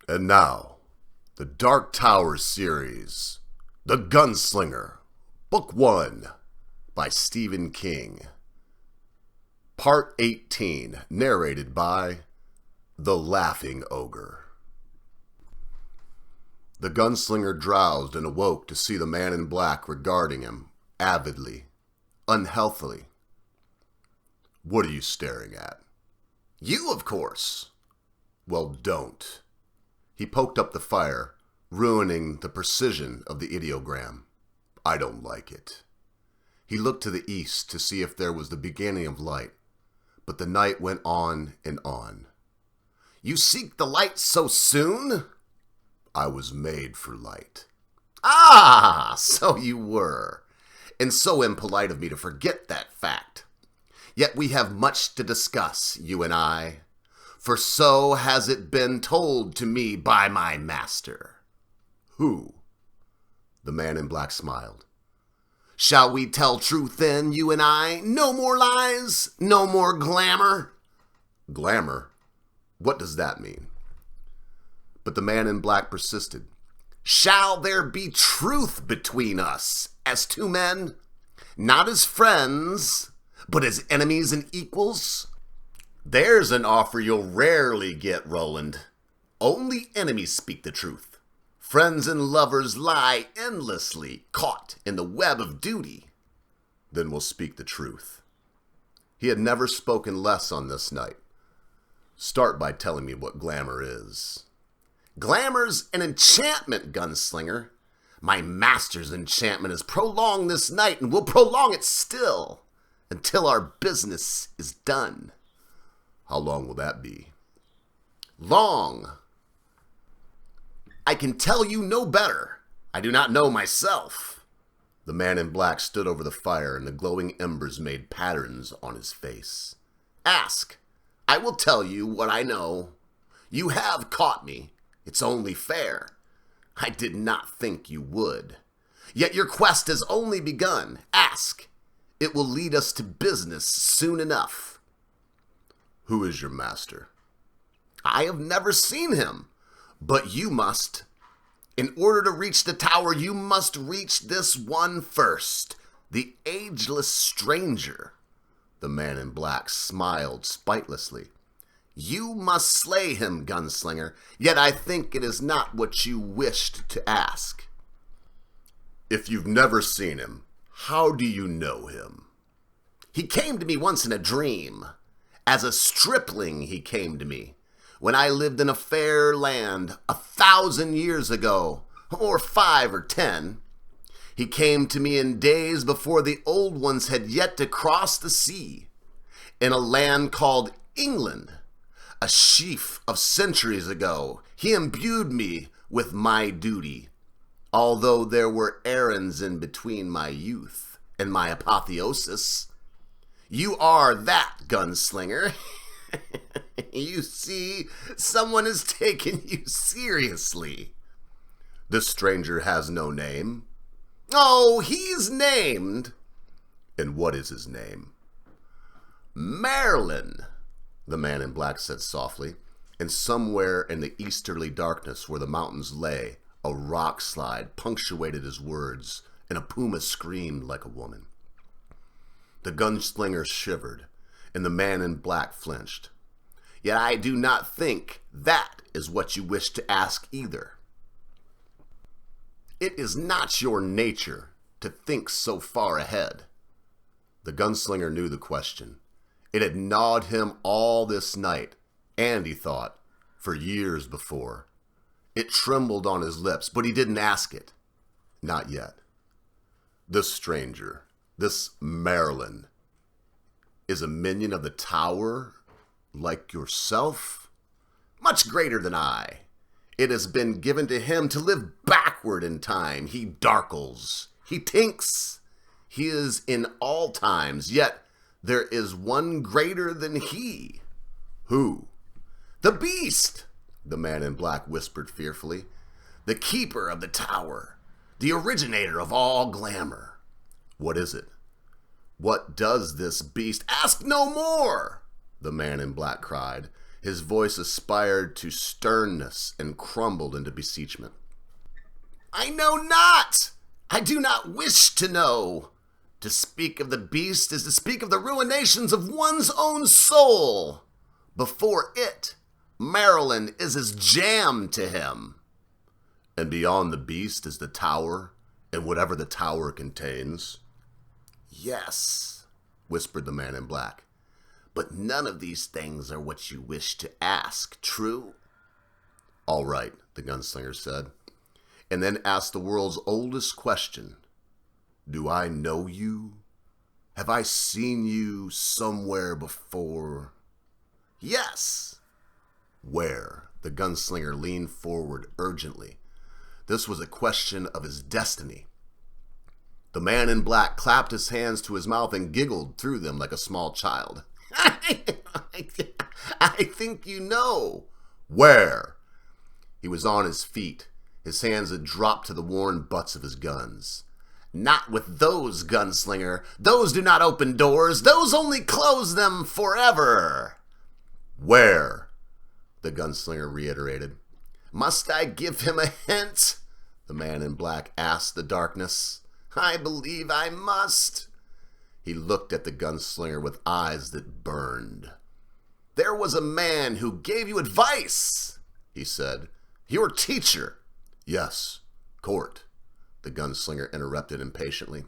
And now, the Dark Tower series, The Gunslinger, Book 1, by Stephen King. Part 18, narrated by The Laughing Ogre. The gunslinger drowsed and awoke to see the man in black regarding him, avidly, unhealthily. "What are you staring at?" "You, of course." "Well, don't." He poked up the fire, ruining the precision of the ideogram. "I don't like it." He looked to the east to see if there was the beginning of light, but the night went on and on. "You seek the light so soon?" "I was made for light." "Ah, so you were. And so impolite of me to forget that fact. Yet we have much to discuss, you and I. For so has it been told to me by my master." "Who?" The man in black smiled. "Shall we tell truth then, you and I? No more lies, no more glamour." "Glamour? What does that mean?" But the man in black persisted. "Shall there be truth between us as two men? Not as friends, but as enemies and equals? There's an offer you'll rarely get, Roland. Only enemies speak the truth. Friends and lovers lie endlessly, caught in the web of duty." "Then we'll speak the truth." He had never spoken less on this night. "Start by telling me what glamour is." "Glamour's an enchantment, Gunslinger. My master's enchantment has prolonged this night and will prolong it still, until our business is done." "How long will that be?" "Long. I can tell you no better. I do not know myself." The man in black stood over the fire, and the glowing embers made patterns on his face. "Ask. I will tell you what I know. You have caught me. It's only fair. I did not think you would. Yet your quest has only begun. Ask. It will lead us to business soon enough." "Who is your master?" "I have never seen him, but you must. In order to reach the tower, you must reach this one first, the ageless stranger." The man in black smiled spitelessly. "You must slay him, Gunslinger, yet I think it is not what you wished to ask." "If you've never seen him, how do you know him?" "He came to me once in a dream. As a stripling he came to me, when I lived in a fair land 1,000 years ago, or 5 or 10. He came to me in days before the old ones had yet to cross the sea, in a land called England. A sheaf of centuries ago, he imbued me with my duty, although there were errands in between my youth and my apotheosis. You are that, Gunslinger. You see, someone has taken you seriously." "This stranger has no name." "Oh, he's named." "And what is his name?" "Merlin," the man in black said softly, and somewhere in the easterly darkness where the mountains lay, a rock slide punctuated his words, and a puma screamed like a woman. The gunslinger shivered, and the man in black flinched. "Yet I do not think that is what you wish to ask either. It is not your nature to think so far ahead." The gunslinger knew the question. It had gnawed him all this night, and he thought, for years before. It trembled on his lips, but he didn't ask it. Not yet. "This stranger, this Merlin, is a minion of the tower, like yourself?" "Much greater than I. It has been given to him to live backward in time. He darkles. He tinks. He is in all times, yet there is one greater than he." "Who?" "The beast," the man in black whispered fearfully. "The keeper of the tower. The originator of all glamour." "What is it?" "What does this beast—" "Ask no more," the man in black cried, His voice aspired to sternness and crumbled into beseechment. I know not! I do not wish to know! To speak of the beast is to speak of the ruinations of one's own soul. Before it, Maryland is as jam to him. And beyond the beast is the tower, and whatever the tower contains. Yes, whispered the man in black. But none of these things are what you wish to ask, true? All right, the gunslinger said, and then asked the world's oldest question. Do I know you? Have I seen you somewhere before? Yes. Where? The gunslinger leaned forward urgently. This was a question of his destiny. The man in black clapped his hands to his mouth and giggled through them like a small child. I think you know. Where? He was on his feet. His hands had dropped to the worn butts of his guns. Not with those, gunslinger. Those do not open doors. Those only close them forever. Where? The gunslinger reiterated. Must I give him a hint? The man in black asked the darkness. I believe I must. He looked at the gunslinger with eyes that burned. There was a man who gave you advice, he said. Your teacher. Yes, Court, the gunslinger interrupted impatiently.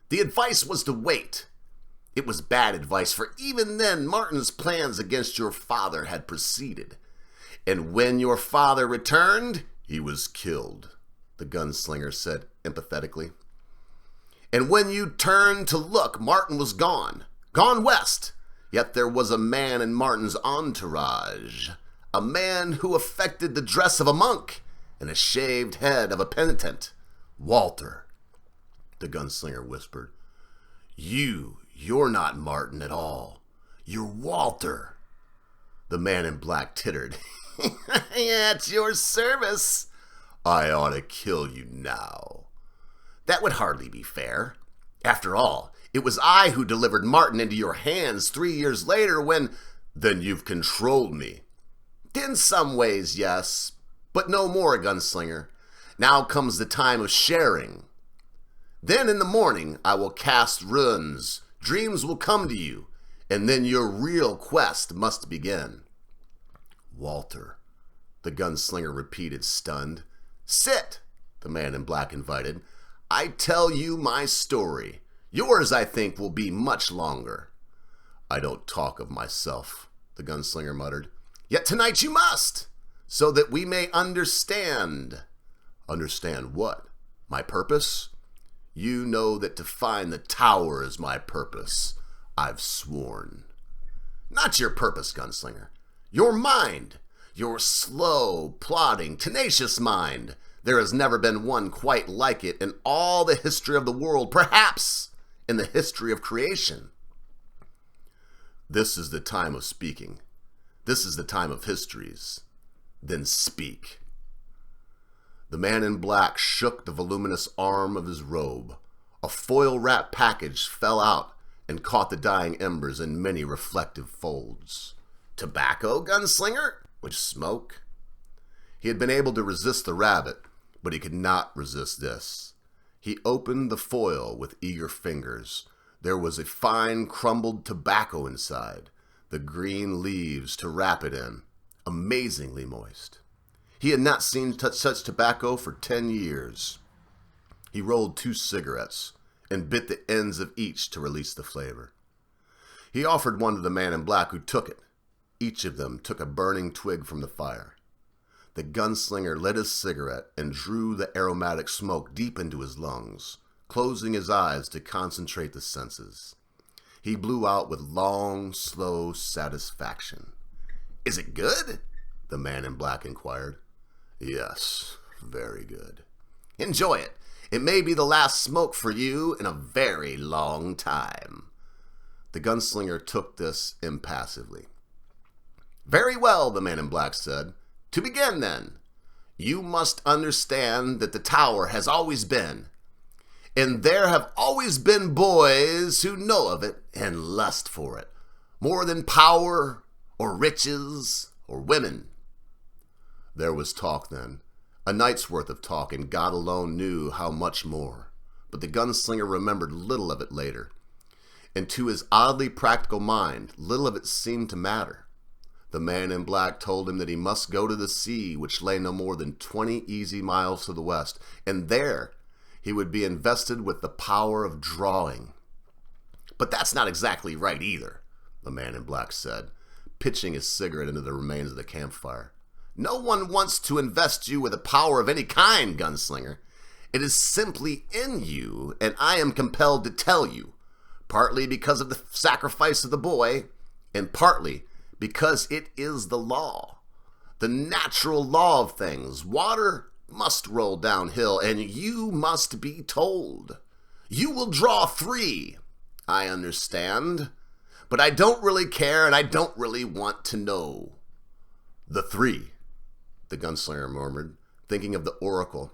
The advice was to wait. It was bad advice, for even then Martin's plans against your father had proceeded. And when your father returned, he was killed, the gunslinger said empathetically. And when you turned to look, Martin was gone west. Yet there was a man in Martin's entourage, a man who affected the dress of a monk and a shaved head of a penitent. Walter, the gunslinger whispered. You're not Martin at all. You're Walter. The man in black tittered. At your service. I ought to kill you now. That would hardly be fair. After all, it was I who delivered Martin into your hands 3 years later when... Then you've controlled me. In some ways, yes, but no more, gunslinger. Now comes the time of sharing. Then in the morning I will cast runes. Dreams will come to you, and then your real quest must begin. Walter, the gunslinger repeated, stunned. Sit, the man in black invited. I tell you my story. Yours, I think, will be much longer. I don't talk of myself, the gunslinger muttered. Yet tonight you must, so that we may understand. Understand what? My purpose? You know that to find the tower is my purpose. I've sworn. Not your purpose, gunslinger. Your mind. Your slow, plodding, tenacious mind. There has never been one quite like it in all the history of the world, perhaps in the history of creation. This is the time of speaking. This is the time of histories. Then speak. The man in black shook the voluminous arm of his robe. A foil-wrapped package fell out and caught the dying embers in many reflective folds. Tobacco, gunslinger? Would smoke? He had been able to resist the rabbit, but he could not resist this. He opened the foil with eager fingers. There was a fine crumbled tobacco inside, the green leaves to wrap it in, amazingly moist. He had not seen such tobacco for 10 years. He rolled 2 cigarettes and bit the ends of each to release the flavor. He offered one to the man in black, who took it. Each of them took a burning twig from the fire. The gunslinger lit his cigarette and drew the aromatic smoke deep into his lungs, closing his eyes to concentrate the senses. He blew out with long, slow satisfaction. Is it good? The man in black inquired. Yes, very good. Enjoy it. It may be the last smoke for you in a very long time. The gunslinger took this impassively. Very well, the man in black said. To begin, then, you must understand that the tower has always been, and there have always been boys who know of it and lust for it, more than power or riches, or women? There was talk then, a night's worth of talk, and God alone knew how much more. But the gunslinger remembered little of it later. And to his oddly practical mind, little of it seemed to matter. The man in black told him that he must go to the sea, which lay no more than 20 easy miles to the west, and there he would be invested with the power of drawing. But that's not exactly right either, the man in black said, pitching his cigarette into the remains of the campfire. No one wants to invest you with a power of any kind, gunslinger. It is simply in you, and I am compelled to tell you, partly because of the sacrifice of the boy, and partly because it is the law, the natural law of things. Water must roll downhill, and you must be told. You will draw 3, I understand, but I don't really care, and I don't really want to know. The 3, the gunslinger murmured, thinking of the oracle.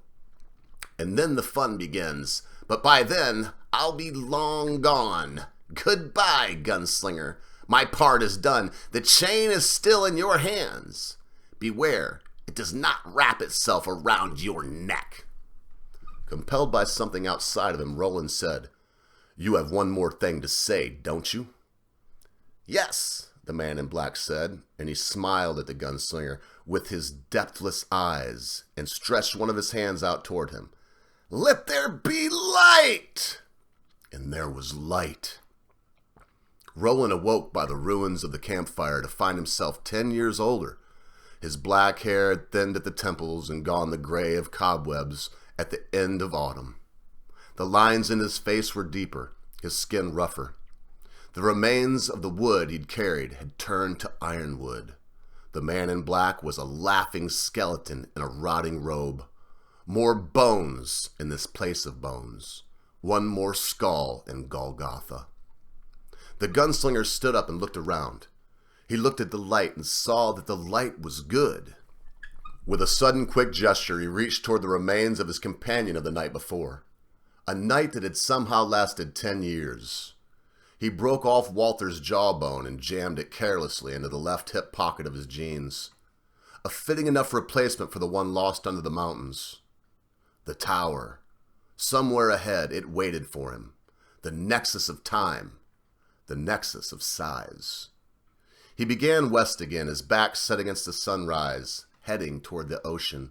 And then the fun begins, but by then I'll be long gone. Goodbye, gunslinger. My part is done. The chain is still in your hands. Beware, it does not wrap itself around your neck. Compelled by something outside of him, Roland said, You have one more thing to say, don't you? Yes, the man in black said, and he smiled at the gunslinger with his depthless eyes and stretched one of his hands out toward him. Let there be light! And there was light. Roland awoke by the ruins of the campfire to find himself 10 years older. His black hair had thinned at the temples and gone the gray of cobwebs at the end of autumn. The lines in his face were deeper, his skin rougher. The remains of the wood he'd carried had turned to ironwood. The man in black was a laughing skeleton in a rotting robe. More bones in this place of bones. One more skull in Golgotha. The gunslinger stood up and looked around. He looked at the light and saw that the light was good. With a sudden quick gesture, he reached toward the remains of his companion of the night before. A night that had somehow lasted 10 years. He broke off Walter's jawbone and jammed it carelessly into the left hip pocket of his jeans. A fitting enough replacement for the one lost under the mountains. The tower. Somewhere ahead, it waited for him. The nexus of time. The nexus of size. He began west again, his back set against the sunrise, heading toward the ocean,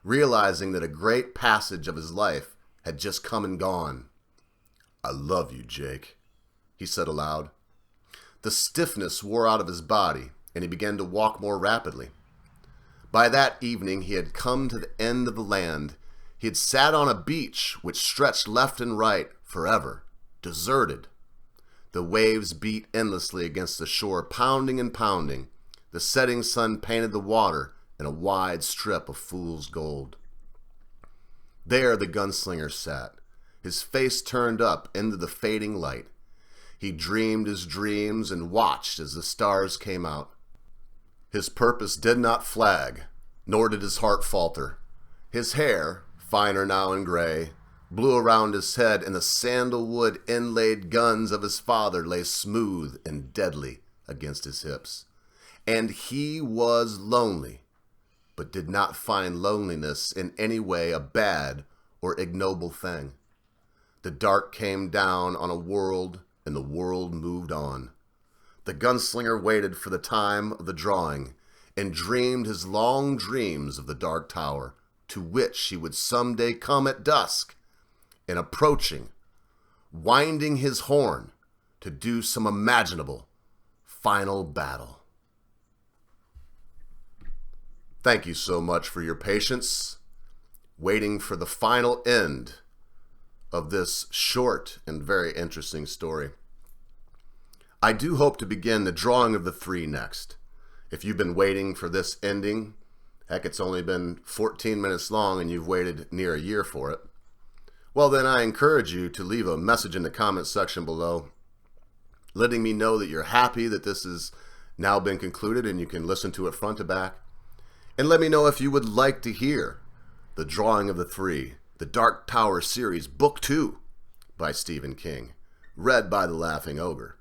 realizing that a great passage of his life had just come and gone. I love you, Jake, he said aloud. The stiffness wore out of his body, and he began to walk more rapidly. By that evening, he had come to the end of the land. He had sat on a beach which stretched left and right forever, deserted. The waves beat endlessly against the shore, pounding and pounding. The setting sun painted the water in a wide strip of fool's gold. There the gunslinger sat, his face turned up into the fading light. He dreamed his dreams and watched as the stars came out. His purpose did not flag, nor did his heart falter. His hair, finer now and gray, blew around his head, and the sandalwood inlaid guns of his father lay smooth and deadly against his hips. And he was lonely, but did not find loneliness in any way a bad or ignoble thing. The dark came down on a world, and the world moved on. The gunslinger waited for the time of the drawing, and dreamed his long dreams of the dark tower, to which he would someday come at dusk, and approaching, winding his horn to do some imaginable final battle. Thank you so much for your patience, waiting for the final end of this short and very interesting story. I do hope to begin the drawing of the 3 next. If you've been waiting for this ending, heck, it's only been 14 minutes long and you've waited near a year for it, well, then I encourage you to leave a message in the comment section below, letting me know that you're happy that this has now been concluded and you can listen to it front to back. And let me know if you would like to hear the drawing of the 3, the Dark Tower series, Book 2 by Stephen King, read by the Laughing Ogre.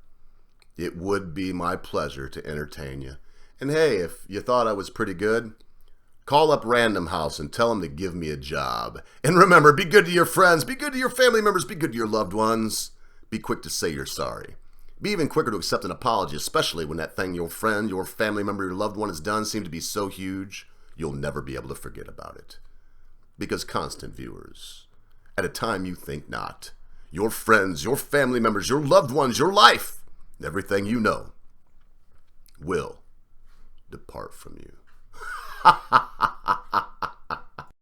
It would be my pleasure to entertain you. And hey, if you thought I was pretty good, call up Random House and tell them to give me a job. And remember, be good to your friends, be good to your family members, be good to your loved ones. Be quick to say you're sorry. Be even quicker to accept an apology, especially when that thing your friend, your family member, your loved one has done seems to be so huge, you'll never be able to forget about it. Because constant viewers, at a time you think not, your friends, your family members, your loved ones, your life, everything you know will depart from you.